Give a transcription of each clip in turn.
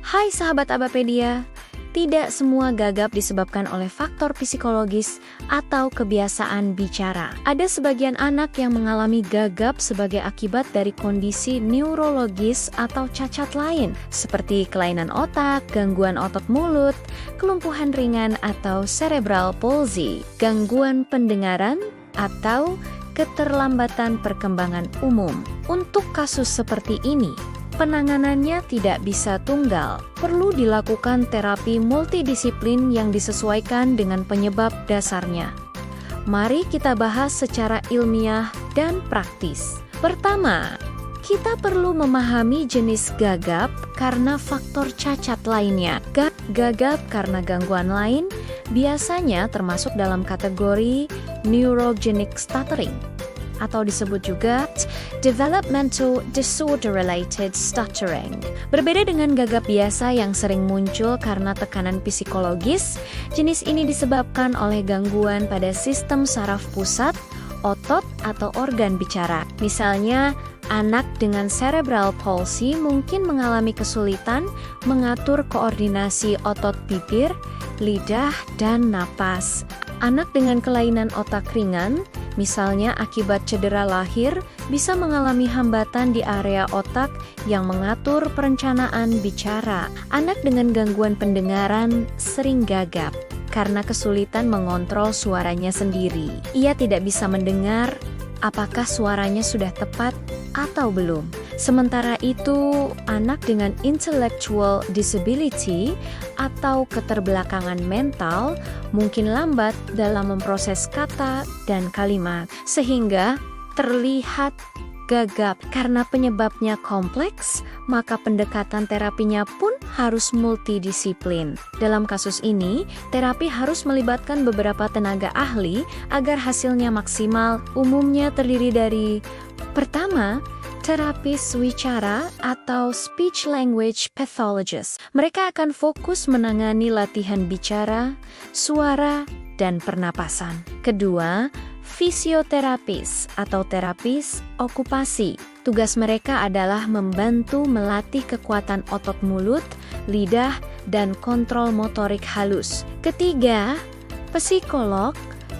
Hai sahabat Abapedia, tidak semua gagap disebabkan oleh faktor psikologis atau kebiasaan bicara. Ada sebagian anak yang mengalami gagap sebagai akibat dari kondisi neurologis atau cacat lain, seperti kelainan otak, gangguan otot mulut, kelumpuhan ringan atau cerebral palsy, gangguan pendengaran, atau keterlambatan perkembangan umum. Untuk kasus seperti ini, penanganannya tidak bisa tunggal. Perlu dilakukan terapi multidisiplin yang disesuaikan dengan penyebab dasarnya. Mari kita bahas secara ilmiah dan praktis. Pertama, kita perlu memahami jenis gagap karena faktor cacat lainnya. Gagap karena gangguan lain biasanya termasuk dalam kategori neurogenic stuttering, atau disebut juga developmental disorder-related stuttering. Berbeda dengan gagap biasa yang sering muncul karena tekanan psikologis, jenis ini disebabkan oleh gangguan pada sistem saraf pusat, otot, atau organ bicara. Misalnya, anak dengan cerebral palsy mungkin mengalami kesulitan mengatur koordinasi otot bibir, lidah, dan napas. Anak dengan kelainan otak ringan, misalnya akibat cedera lahir, bisa mengalami hambatan di area otak yang mengatur perencanaan bicara. Anak dengan gangguan pendengaran sering gagap karena kesulitan mengontrol suaranya sendiri. Ia tidak bisa mendengar apakah suaranya sudah tepat atau belum. Sementara itu, anak dengan intellectual disability atau keterbelakangan mental mungkin lambat dalam memproses kata dan kalimat, sehingga terlihat gagap. Karena penyebabnya kompleks, maka pendekatan terapinya pun harus multidisiplin. Dalam kasus ini, terapi harus melibatkan beberapa tenaga ahli agar hasilnya maksimal. Umumnya terdiri dari: pertama, terapis wicara atau speech language pathologist. Mereka akan fokus menangani latihan bicara, suara, dan pernapasan. Kedua, fisioterapis atau terapis okupasi. Tugas mereka adalah membantu melatih kekuatan otot mulut, lidah, dan kontrol motorik halus. Ketiga, psikolog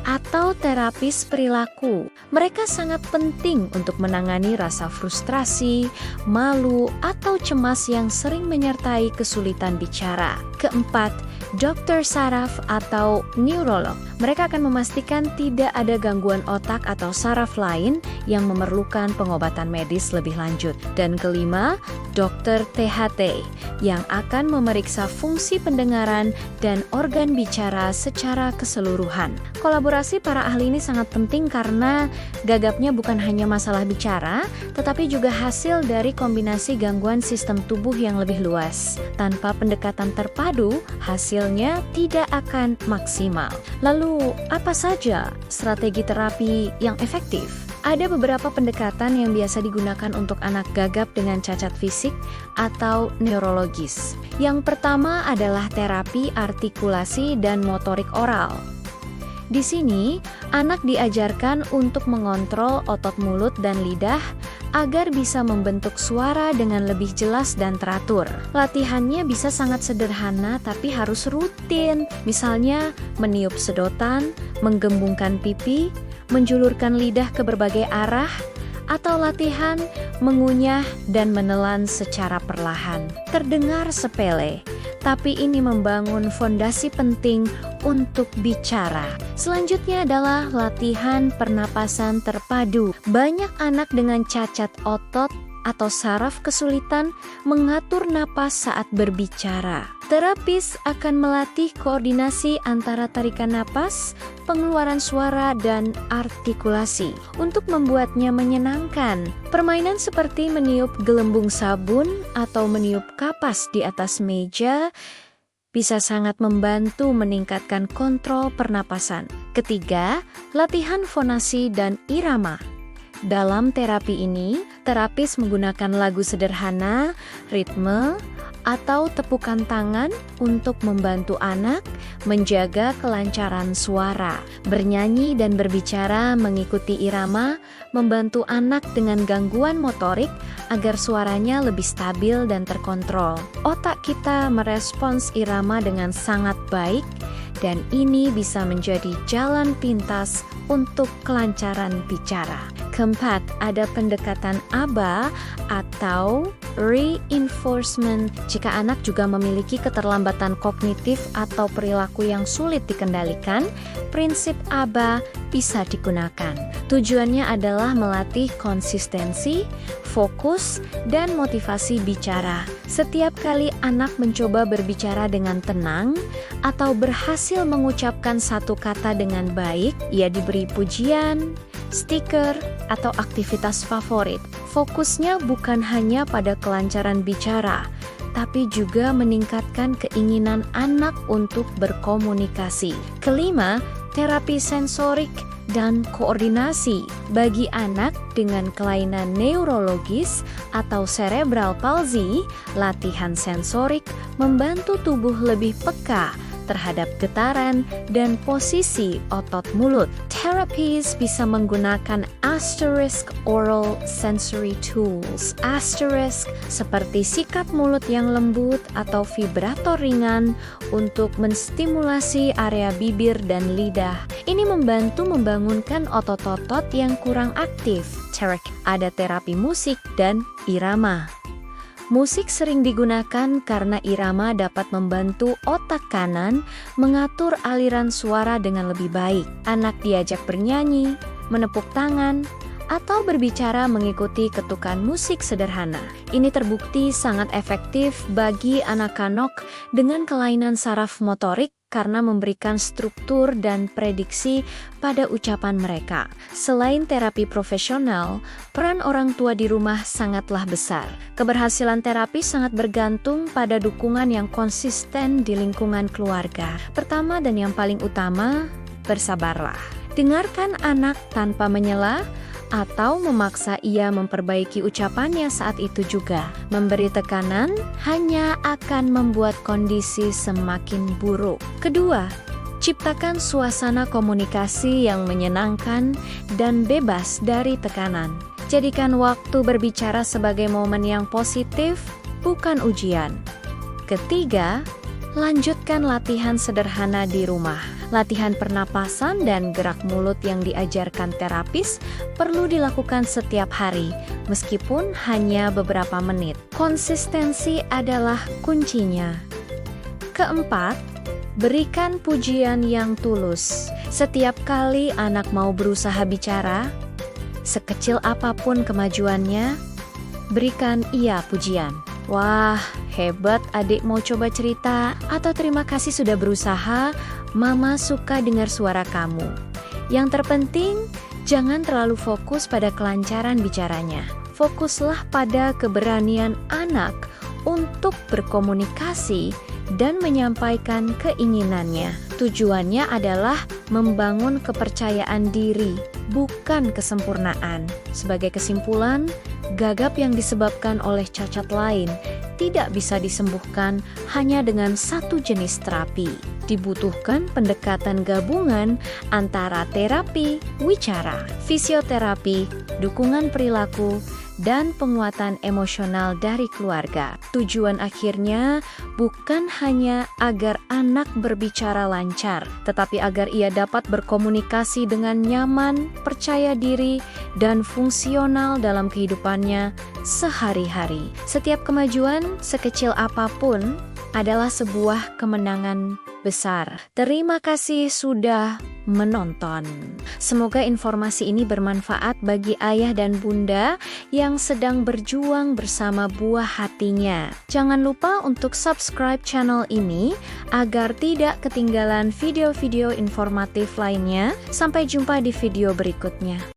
atau terapis perilaku. Mereka sangat penting untuk menangani rasa frustrasi, malu, atau cemas yang sering menyertai kesulitan bicara. Keempat, dokter saraf atau neurolog. Mereka akan memastikan tidak ada gangguan otak atau saraf lain yang memerlukan pengobatan medis lebih lanjut. Dan kelima, dokter THT yang akan memeriksa fungsi pendengaran dan organ bicara secara keseluruhan. Kolaborasi para ahli ini sangat penting karena gagapnya bukan hanya masalah bicara, tetapi juga hasil dari kombinasi gangguan sistem tubuh yang lebih luas. Tanpa pendekatan terpadu, hasilnya tidak akan maksimal. Lalu, apa saja strategi terapi yang efektif? Ada beberapa pendekatan yang biasa digunakan untuk anak gagap dengan cacat fisik atau neurologis. Yang pertama adalah terapi artikulasi dan motorik oral. Di sini, anak diajarkan untuk mengontrol otot mulut dan lidah agar bisa membentuk suara dengan lebih jelas dan teratur. Latihannya bisa sangat sederhana tapi harus rutin. Misalnya, meniup sedotan, menggembungkan pipi, menjulurkan lidah ke berbagai arah, atau latihan mengunyah dan menelan secara perlahan. Terdengar sepele, tapi ini membangun fondasi penting untuk bicara. Selanjutnya adalah latihan pernapasan terpadu. Banyak anak dengan cacat otot atau saraf kesulitan mengatur napas saat berbicara. Terapis akan melatih koordinasi antara tarikan napas, pengeluaran suara, dan artikulasi untuk membuatnya menyenangkan. Permainan seperti meniup gelembung sabun atau meniup kapas di atas meja bisa sangat membantu meningkatkan kontrol pernapasan. Ketiga, latihan fonasi dan irama. Dalam terapi ini, terapis menggunakan lagu sederhana, ritme, atau tepukan tangan untuk membantu anak menjaga kelancaran suara. Bernyanyi dan berbicara mengikuti irama membantu anak dengan gangguan motorik agar suaranya lebih stabil dan terkontrol. Otak kita merespons irama dengan sangat baik, dan ini bisa menjadi jalan pintas untuk kelancaran bicara. Keempat, ada pendekatan ABA atau reinforcement. Jika anak juga memiliki keterlambatan kognitif atau perilaku yang sulit dikendalikan, prinsip ABA bisa digunakan. Tujuannya adalah melatih konsistensi, fokus, dan motivasi bicara. Setiap kali anak mencoba berbicara dengan tenang atau berhasil mengucapkan satu kata dengan baik, ia diberi pujian, stiker, atau aktivitas favorit. Fokusnya bukan hanya pada kelancaran bicara, tapi juga meningkatkan keinginan anak untuk berkomunikasi. Kelima, terapi sensorik dan koordinasi. Bagi anak dengan kelainan neurologis atau cerebral palsy, latihan sensorik membantu tubuh lebih peka terhadap getaran dan posisi otot mulut. Terapis bisa menggunakan asterisk oral sensory tools. Asterisk seperti sikat mulut yang lembut atau vibrator ringan untuk menstimulasi area bibir dan lidah. Ini membantu membangunkan otot-otot yang kurang aktif. Ada terapi musik dan irama. Musik sering digunakan karena irama dapat membantu otak kanan mengatur aliran suara dengan lebih baik. Anak diajak bernyanyi, menepuk tangan, atau berbicara mengikuti ketukan musik sederhana. Ini terbukti sangat efektif bagi anak-anak dengan kelainan saraf motorik karena memberikan struktur dan prediksi pada ucapan mereka. Selain terapi profesional, peran orang tua di rumah sangatlah besar. Keberhasilan terapi sangat bergantung pada dukungan yang konsisten di lingkungan keluarga. Pertama dan yang paling utama, bersabarlah. Dengarkan anak tanpa menyela atau memaksa ia memperbaiki ucapannya saat itu juga. Memberi tekanan hanya akan membuat kondisi semakin buruk. Kedua, ciptakan suasana komunikasi yang menyenangkan dan bebas dari tekanan. Jadikan waktu berbicara sebagai momen yang positif, bukan ujian. Ketiga, lanjutkan latihan sederhana di rumah. Latihan pernapasan dan gerak mulut yang diajarkan terapis perlu dilakukan setiap hari, meskipun hanya beberapa menit. Konsistensi adalah kuncinya. Keempat, berikan pujian yang tulus. Setiap kali anak mau berusaha bicara, sekecil apapun kemajuannya, berikan ia pujian. Wah, hebat adik mau coba cerita, atau terima kasih sudah berusaha, mama suka dengar suara kamu. Yang terpenting, jangan terlalu fokus pada kelancaran bicaranya. Fokuslah pada keberanian anak untuk berkomunikasi dan menyampaikan keinginannya. Tujuannya adalah membangun kepercayaan diri, bukan kesempurnaan. Sebagai kesimpulan, gagap yang disebabkan oleh cacat lain tidak bisa disembuhkan hanya dengan satu jenis terapi. Dibutuhkan pendekatan gabungan antara terapi wicara, fisioterapi, dukungan perilaku, dan penguatan emosional dari keluarga. Tujuan akhirnya bukan hanya agar anak berbicara lancar, tetapi agar ia dapat berkomunikasi dengan nyaman, percaya diri, dan fungsional dalam kehidupannya sehari-hari. Setiap kemajuan, sekecil apapun, adalah sebuah kemenangan besar. Terima kasih sudah menonton. Semoga informasi ini bermanfaat bagi ayah dan bunda yang sedang berjuang bersama buah hatinya. Jangan lupa untuk subscribe channel ini agar tidak ketinggalan video-video informatif lainnya. Sampai jumpa di video berikutnya.